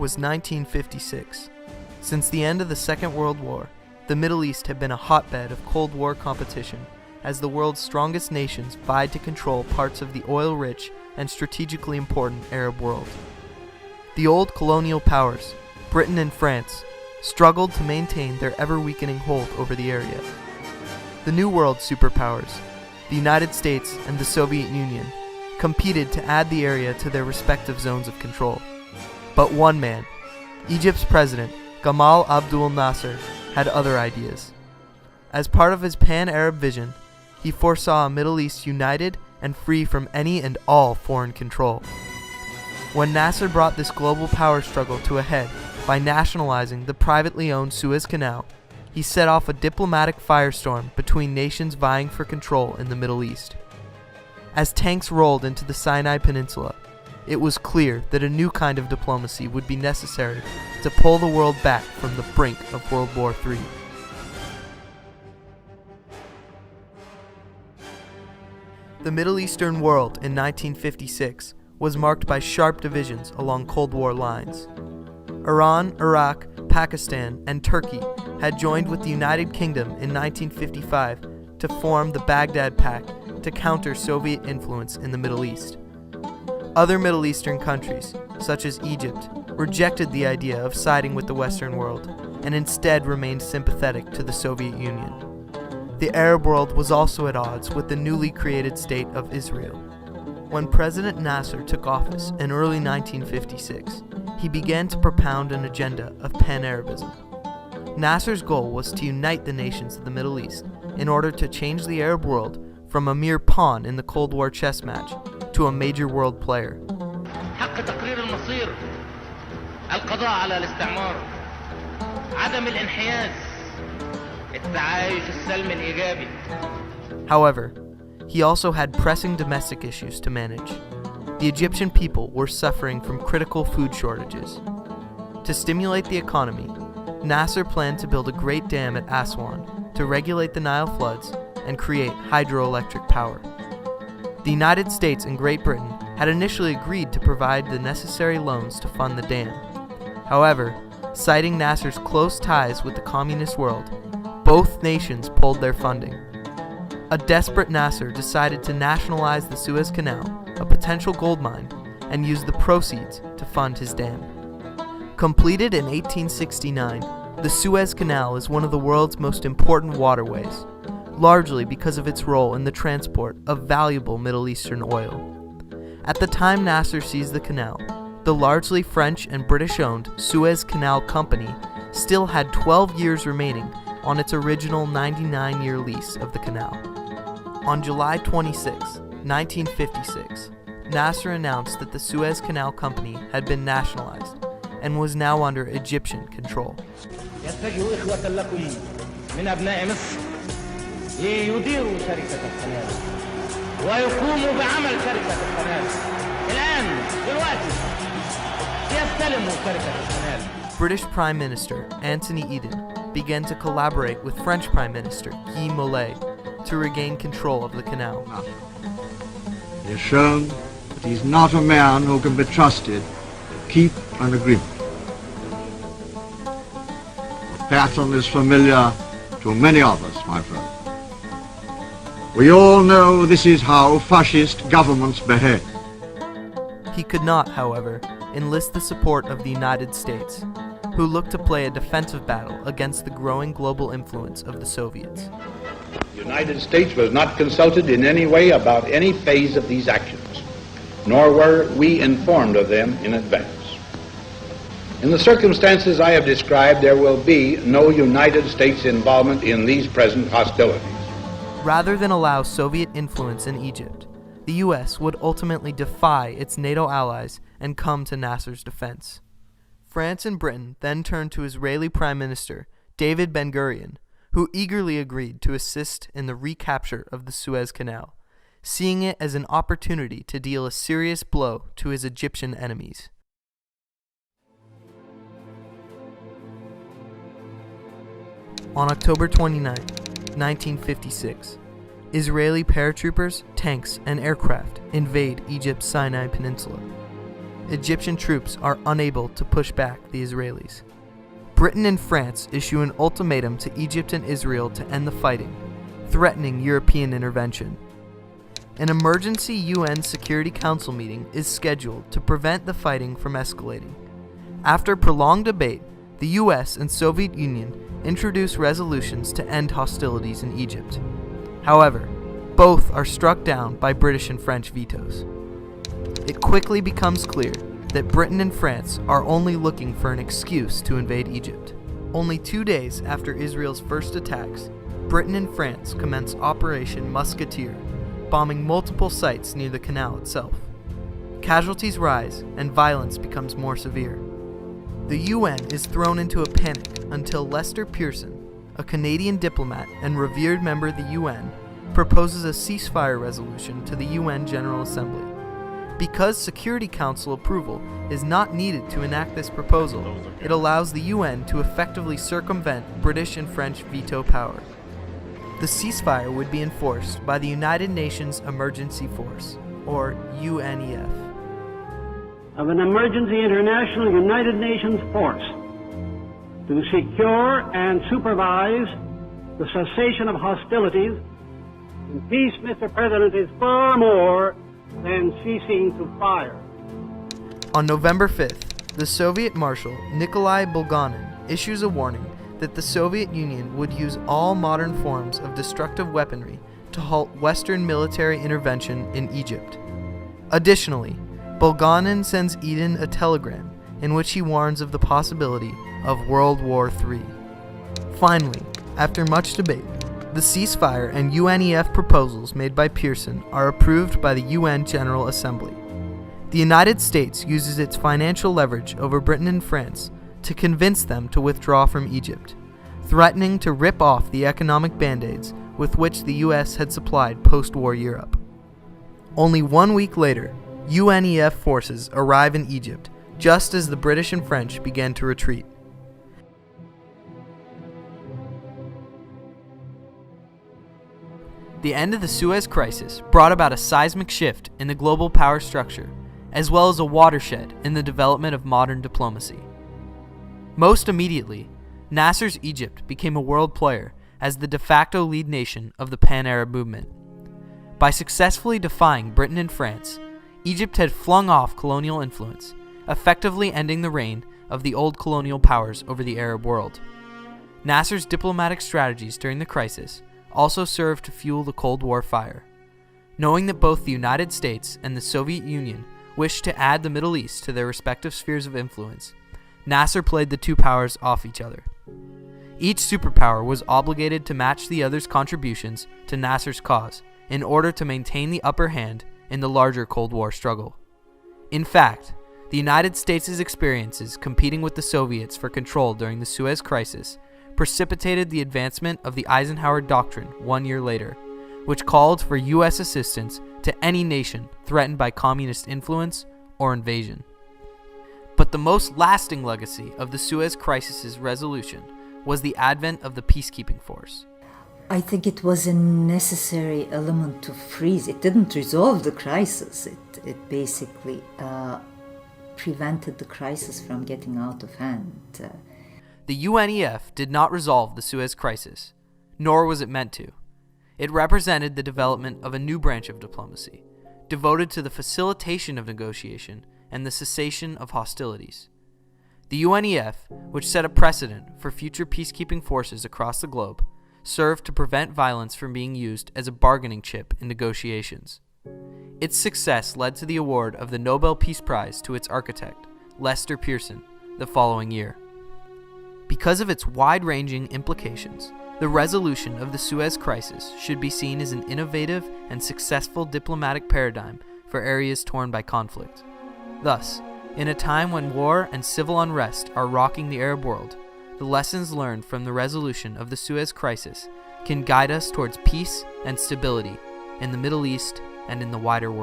was 1956. Since the end of the Second World War, the Middle East had been a hotbed of Cold War competition as the world's strongest nations vied to control parts of the oil-rich and strategically important Arab world. The old colonial powers, Britain and France, struggled to maintain their ever-weakening hold over the area. The New World superpowers, the United States and the Soviet Union, competed to add the area to their respective zones of control. But one man, Egypt's president, Gamal Abdel Nasser, had other ideas. As part of his pan-Arab vision, he foresaw a Middle East united and free from any and all foreign control. When Nasser brought this global power struggle to a head by nationalizing the privately owned Suez Canal, he set off a diplomatic firestorm between nations vying for control in the Middle East. As tanks rolled into the Sinai Peninsula, it was clear that a new kind of diplomacy would be necessary to pull the world back from the brink of World War III. The Middle Eastern world in 1956 was marked by sharp divisions along Cold War lines. Iran, Iraq, Pakistan, and Turkey had joined with the United Kingdom in 1955 to form the Baghdad Pact to counter Soviet influence in the Middle East. Other Middle Eastern countries, such as Egypt, rejected the idea of siding with the Western world and instead remained sympathetic to the Soviet Union. The Arab world was also at odds with the newly created state of Israel. When President Nasser took office in early 1956, he began to propound an agenda of pan-Arabism. Nasser's goal was to unite the nations of the Middle East in order to change the Arab world from a mere pawn in the Cold War chess match to a major world player. حق تقرير المصير القضاء على الاستعمار عدم الانحياز التعايش السلمي الإيجابي. However, he also had pressing domestic issues to manage. The Egyptian people were suffering from critical food shortages. To stimulate the economy, Nasser planned to build a great dam at Aswan to regulate the Nile floods and create hydroelectric power. The United States and Great Britain had initially agreed to provide the necessary loans to fund the dam. However, citing Nasser's close ties with the communist world, both nations pulled their funding. A desperate Nasser decided to nationalize the Suez Canal, a potential gold mine, and use the proceeds to fund his dam. Completed in 1869, the Suez Canal is one of the world's most important waterways, largely because of its role in the transport of valuable Middle Eastern oil. At the time Nasser seized the canal, the largely French and British-owned Suez Canal Company still had 12 years remaining on its original 99-year lease of the canal. On July 26, 1956, Nasser announced that the Suez Canal Company had been nationalized and was now under Egyptian control. يتجه إخوة لكم من أبناء مصر ليديروا شركة القناة ويقوموا بعمل شركة القناة الآن دلوقتي يستلموا شركة القناة. British Prime Minister Anthony Eden began to collaborate with French Prime Minister Guy Mollet to regain control of the canal. He has shown that he is not a man who can be trusted to keep an agreement. The pattern is familiar to many of us, my friend. We all know this is how fascist governments behave. He could not, however, enlist the support of the United States, who looked to play a defensive battle against the growing global influence of the Soviets. The United States was not consulted in any way about any phase of these actions, nor were we informed of them in advance. In the circumstances I have described, there will be no United States involvement in these present hostilities. Rather than allow Soviet influence in Egypt, the U.S. would ultimately defy its NATO allies and come to Nasser's defense. France and Britain then turned to Israeli Prime Minister David Ben-Gurion, who eagerly agreed to assist in the recapture of the Suez Canal, seeing it as an opportunity to deal a serious blow to his Egyptian enemies. On October 29, 1956, Israeli paratroopers, tanks, and aircraft invade Egypt's Sinai Peninsula. Egyptian troops are unable to push back the Israelis. Britain and France issue an ultimatum to Egypt and Israel to end the fighting, threatening European intervention. An emergency UN Security Council meeting is scheduled to prevent the fighting from escalating. After prolonged debate, the US and Soviet Union introduce resolutions to end hostilities in Egypt. However, both are struck down by British and French vetoes. It quickly becomes clear that Britain and France are only looking for an excuse to invade Egypt. Only 2 days after Israel's first attacks, Britain and France commence Operation Musketeer, bombing multiple sites near the canal itself. Casualties rise and violence becomes more severe. The UN is thrown into a panic until Lester Pearson, a Canadian diplomat and revered member of the UN, proposes a ceasefire resolution to the UN General Assembly. Because Security Council approval is not needed to enact this proposal, it allows the UN to effectively circumvent British and French veto power. The ceasefire would be enforced by the United Nations Emergency Force, or UNEF. Of an emergency international United Nations force to secure and supervise the cessation of hostilities. And peace, Mr. President, is far more than ceasing to fire. On November 5th, the Soviet Marshal Nikolai Bulganin issues a warning that the Soviet Union would use all modern forms of destructive weaponry to halt Western military intervention in Egypt. Additionally, Bulganin sends Eden a telegram in which he warns of the possibility of World War III. Finally, after much debate, the ceasefire and UNEF proposals made by Pearson are approved by the UN General Assembly. The United States uses its financial leverage over Britain and France to convince them to withdraw from Egypt, threatening to rip off the economic band-aids with which the US had supplied post-war Europe. Only 1 week later, UNEF forces arrive in Egypt just as the British and French began to retreat. The end of the Suez Crisis brought about a seismic shift in the global power structure, as well as a watershed in the development of modern diplomacy. Most immediately, Nasser's Egypt became a world player as the de facto lead nation of the Pan-Arab movement. By successfully defying Britain and France, Egypt had flung off colonial influence, effectively ending the reign of the old colonial powers over the Arab world. Nasser's diplomatic strategies during the crisis also served to fuel the Cold War fire. Knowing that both the United States and the Soviet Union wished to add the Middle East to their respective spheres of influence, Nasser played the two powers off each other. Each superpower was obligated to match the other's contributions to Nasser's cause in order to maintain the upper hand in the larger Cold War struggle. In fact, the United States' experiences competing with the Soviets for control during the Suez Crisis precipitated the advancement of the Eisenhower Doctrine 1 year later, which called for U.S. assistance to any nation threatened by communist influence or invasion. But the most lasting legacy of the Suez Crisis' resolution was the advent of the peacekeeping force. I think it was a necessary element to freeze. It didn't resolve the crisis. It basically prevented the crisis from getting out of hand. The UNEF did not resolve the Suez Crisis, nor was it meant to. It represented the development of a new branch of diplomacy, devoted to the facilitation of negotiation and the cessation of hostilities. The UNEF, which set a precedent for future peacekeeping forces across the globe, served to prevent violence from being used as a bargaining chip in negotiations. Its success led to the award of the Nobel Peace Prize to its architect, Lester Pearson, the following year. Because of its wide-ranging implications, the resolution of the Suez Crisis should be seen as an innovative and successful diplomatic paradigm for areas torn by conflict. Thus, in a time when war and civil unrest are rocking the Arab world, the lessons learned from the resolution of the Suez Crisis can guide us towards peace and stability in the Middle East and in the wider world.